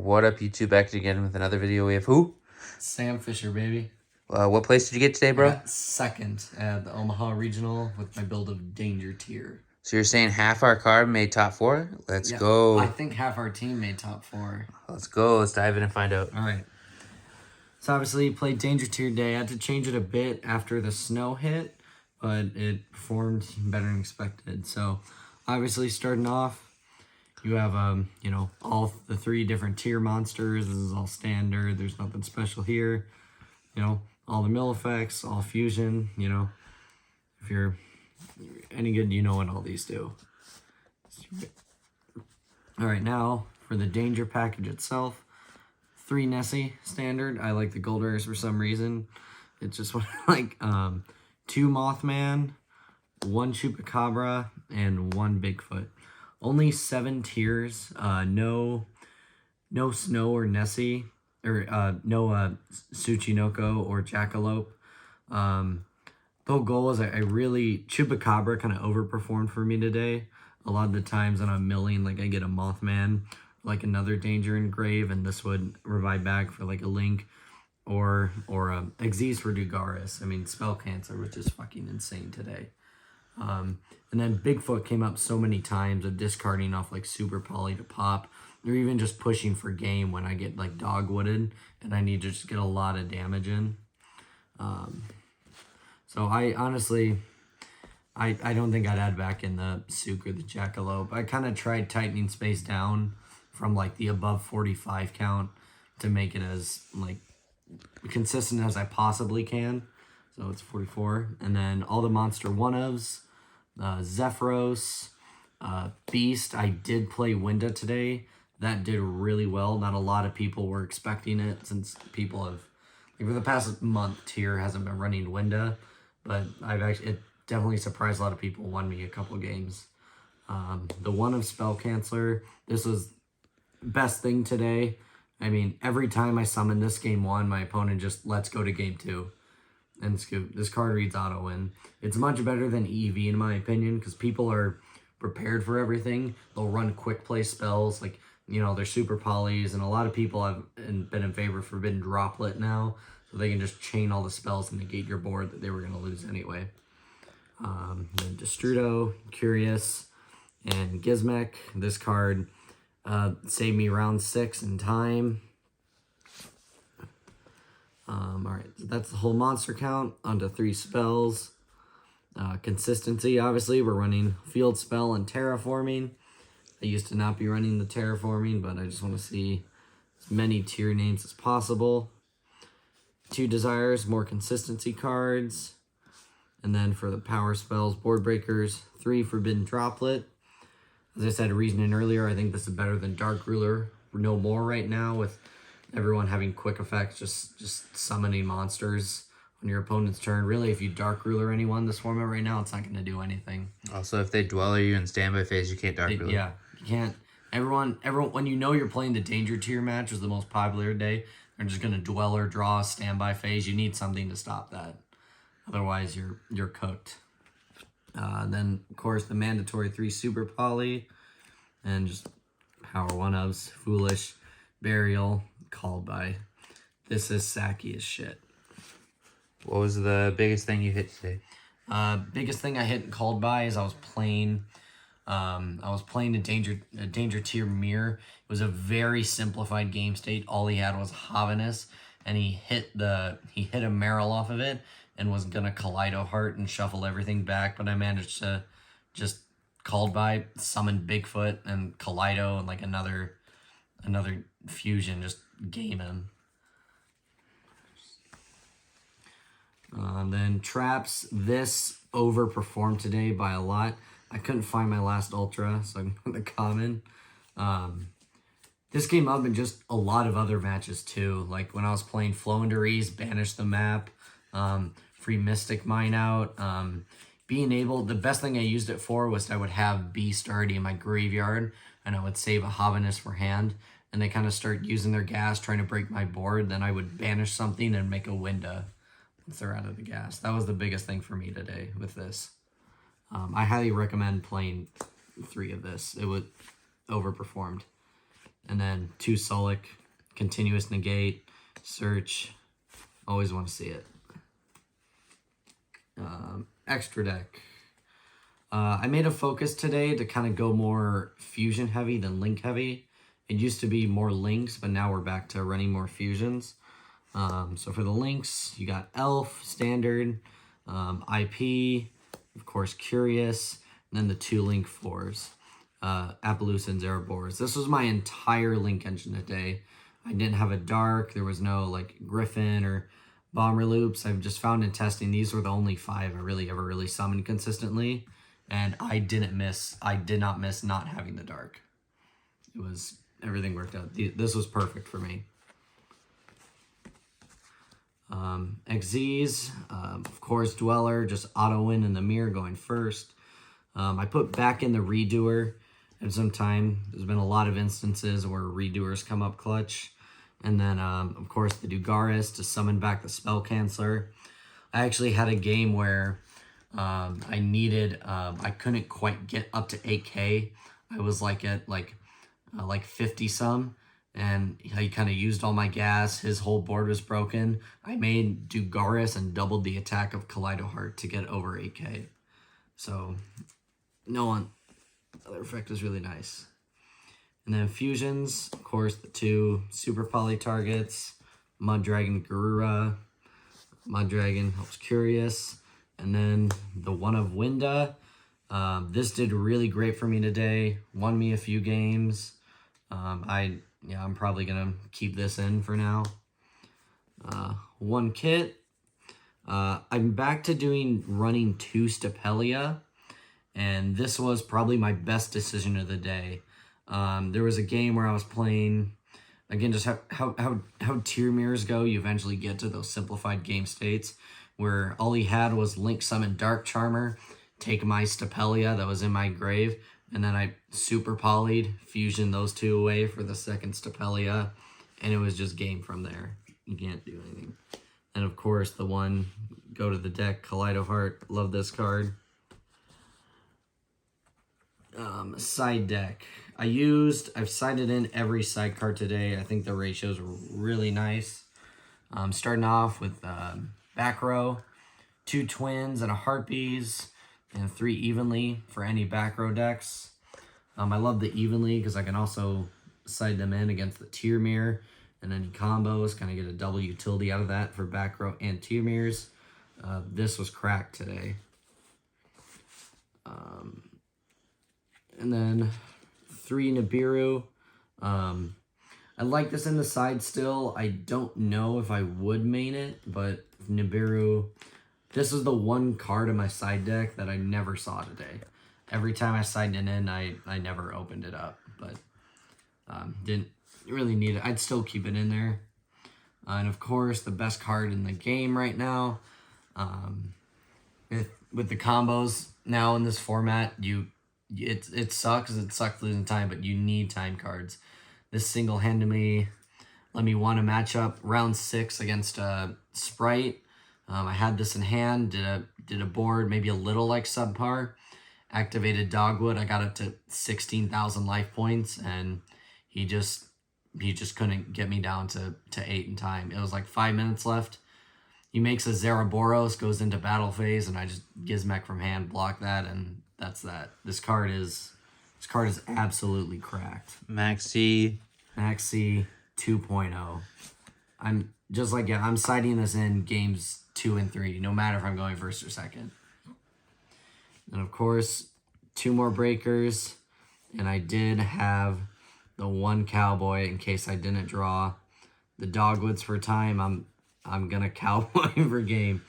What up, YouTube? Back again with another video. We have who? Sam Fisher, baby. What place did you get today, bro? I got second at the Omaha Regional with my build of Danger Tier. So you're saying half our card made top 4? Let's go. I think half our team made top 4. Let's go. Let's dive in and find out. All right. So obviously played Danger Tier day. I had to change it a bit after the snow hit, but it performed better than expected. So obviously starting off, you have all the 3 different tier monsters. This is all standard. There's nothing special here. All the mill effects, all fusion. If you're any good, you know what all these do. All right, now for the danger package itself. 3 Nessie standard. I like the gold rares for some reason. It's just like 2 Mothman, 1 Chupacabra, and 1 Bigfoot. Only 7 tiers. No Snow or Nessie, or no Tsuchinoko or Jackalope. The whole goal is I really, Chupacabra kind of overperformed for me today. A lot of the times when I'm milling, like I get a Mothman, like another Danger Engrave, and this would revive back for like a Link, or Xyz for Dugaris. I mean, Spell Cancel, which is fucking insane today. And then Bigfoot came up so many times of discarding off like Super Poly to pop, or even just pushing for game when I get like Dogwooded and I need to just get a lot of damage in. So I honestly, I don't think I'd add back in the Sook or the Jackalope. I kind of tried tightening space down from like the above 45 count to make it as like consistent as I possibly can. So it's 44. And then all the monster one-ofs, Zephyros, Beast. I did play Winda today. That did really well. Not a lot of people were expecting it, since people have, like, for the past month, tier hasn't been running Winda. But it definitely surprised a lot of people, won me a couple games. The one of Spell Canceller, this was best thing today. I mean, every time I summon this game 1, my opponent just lets go to game 2 and scoop. This card reads auto win. It's much better than EV in my opinion, because people are prepared for everything. They'll run quick play spells, like, they're super polys, and a lot of people have been in favor of Forbidden Droplet now, so they can just chain all the spells and negate your board that they were going to lose anyway. Then Destrudo, Curious, and Gizmek. This card saved me round 6 in time. Alright, so that's the whole monster count. Onto 3 spells. Consistency, obviously, we're running Field Spell and Terraforming. I used to not be running the Terraforming, but I just want to see as many tier names as possible. 2 Desires, more consistency cards. And then for the power spells, Board Breakers, 3 Forbidden Droplet. As I said reasoning earlier, I think this is better than Dark Ruler. No more right now, with everyone having quick effects, just summoning monsters on your opponent's turn. Really, if you Dark Ruler anyone this format right now, it's not going to do anything. Also, if they Dweller you in standby phase, you can't Dark Ruler. Yeah, you can't. Everyone, when you're playing the Danger Tier match, is the most popular day, they're just going to Dweller, draw, standby phase. You need something to stop that. Otherwise, you're cooked. Then, of course, the mandatory 3 Super Poly, and just power one-ofs, Foolish, Burial, Called By. This is sacky as shit. What was the biggest thing you hit today? Biggest thing I hit and Called By is I was playing a Danger Tier Mirror. It was a very simplified game state. All he had was Havanus, and he hit a Meryl off of it, and was gonna Kaleido Heart and shuffle everything back, but I managed to just Called By, summon Bigfoot and Kaleido and like another fusion, just game him. Then Traps, this overperformed today by a lot. I couldn't find my last Ultra, so I'm going to common. This came up in just a lot of other matches too. Like when I was playing Flounderies, Banish the Map, free Mystic Mine out. The best thing I used it for was I would have Beast already in my graveyard, and I would save a Havanus for hand, and they kind of start using their gas trying to break my board. Then I would banish something and make a Winda once they're out of the gas. That was the biggest thing for me today with this. I highly recommend playing 3 of this. It would overperformed. And then 2 Solic, continuous negate, search. Always want to see it. Extra deck. I made a focus today to kind of go more fusion heavy than link heavy. It used to be more links, but now we're back to running more fusions. So for the links, you got Elf, Standard, IP, of course, Curious, and then the 2 link 4s, Appaloosa and Zerabors. This was my entire link engine today. I didn't have a Dark. There was no like Griffin or Bomber Loops. I've just found in testing, these were the only 5 I ever summoned consistently. And I did not miss not having the Dark. Everything worked out. This was perfect for me. XZs, of course, Dweller, just auto win in the mirror going first. I put back in the Redoer at some time. There's been a lot of instances where Redoers come up clutch. And then, of course, the Dugaris to summon back the Spell Canceller. I actually had a game where I couldn't quite get up to 8K. I was like at like 50 some. And he kind of used all my gas. His whole board was broken. I made Dugaris and doubled the attack of Kaleido Heart to get over 8K. So, other effect was really nice. And then fusions, of course, the 2 Super Poly targets, Mud Dragon Garura. Mud Dragon helps Curious. And then the 1 of Winda. This did really great for me today. Won me a few games. I'm probably going to keep this in for now. 1 kit. I'm back to running 2 Stapelia. And this was probably my best decision of the day. There was a game where I was playing, again, just how tier mirrors go. You eventually get to those simplified game states where all he had was Link Summon Dark Charmer, take my Stapelia that was in my grave, and then I super polyed, fusion those 2 away for the second Stapelia, and it was just game from there. You can't do anything. And of course, the 1, go to the deck, Kaleido Heart, love this card. Side deck. I've sided in every side card today. I think the ratios were really nice. Starting off with back row, 2 twins and a Harpies, and 3 evenly for any back row decks. I love the evenly because I can also side them in against the tier mirror, and any combos, kind of get a double utility out of that for back row and tier mirrors. This was cracked today. And then 3 Nibiru. I like this in the side still. I don't know if I would main it, but Nibiru, this is the 1 card in my side deck that I never saw today. Every time I sided it in, I never opened it up, but didn't really need it. I'd still keep it in there. And of course, the best card in the game right now. With the combos now in this format, it sucks losing time, but you need time cards. This single-handedly let me won a matchup round 6 against Sprite. I had this in hand, did a board maybe a little like subpar, activated Dogwood. I got up to 16,000 life points, and he just couldn't get me down to 8 in time. It was like 5 minutes left. He makes a Zeraboros, goes into battle phase, and I just Gizmek from hand, block that, and that's that. This card is absolutely cracked. Maxi 2.0. I'm just like, yeah, I'm siding this in games 2 and 3, no matter if I'm going first or second. And of course, 2 more breakers, and I did have the 1 cowboy in case I didn't draw. The Dogwoods for time. I'm gonna cowboy for game.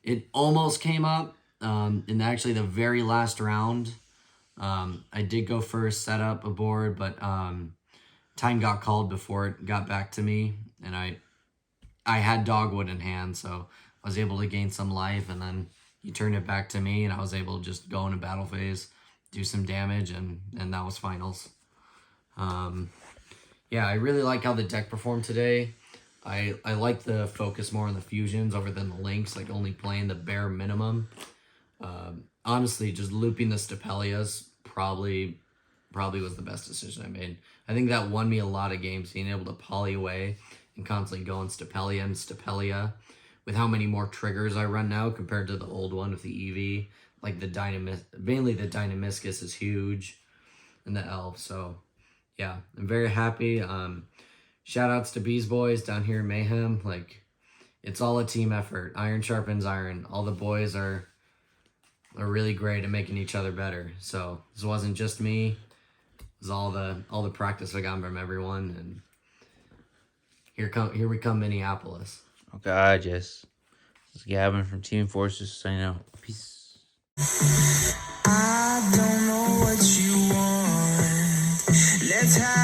It almost came up in actually the very last round. I did go first, set up a board, but time got called before it got back to me, and I had Dogwood in hand, so I was able to gain some life, and then he turned it back to me, and I was able to just go into battle phase, do some damage, and that was finals. Yeah, I really like how the deck performed today. I like the focus more on the fusions over than the links, like only playing the bare minimum. Honestly, just looping the Stapelias probably probably was the best decision I made. I think that won me a lot of games, being able to poly away and constantly going Stapelia and Stapelia with how many more triggers I run now compared to the old one with the EV. Like mainly the Dynamiscus is huge and the Elf. So yeah, I'm very happy. Shout outs to Bees Boys down here in Mayhem. Like, it's all a team effort. Iron sharpens iron. All the boys are really great at making each other better. So this wasn't just me. It was all the practice I got from everyone. And here we come, Minneapolis. Okay, I just. This is Gavin from Team Forces signing out. Peace. I don't know what you want. Let's have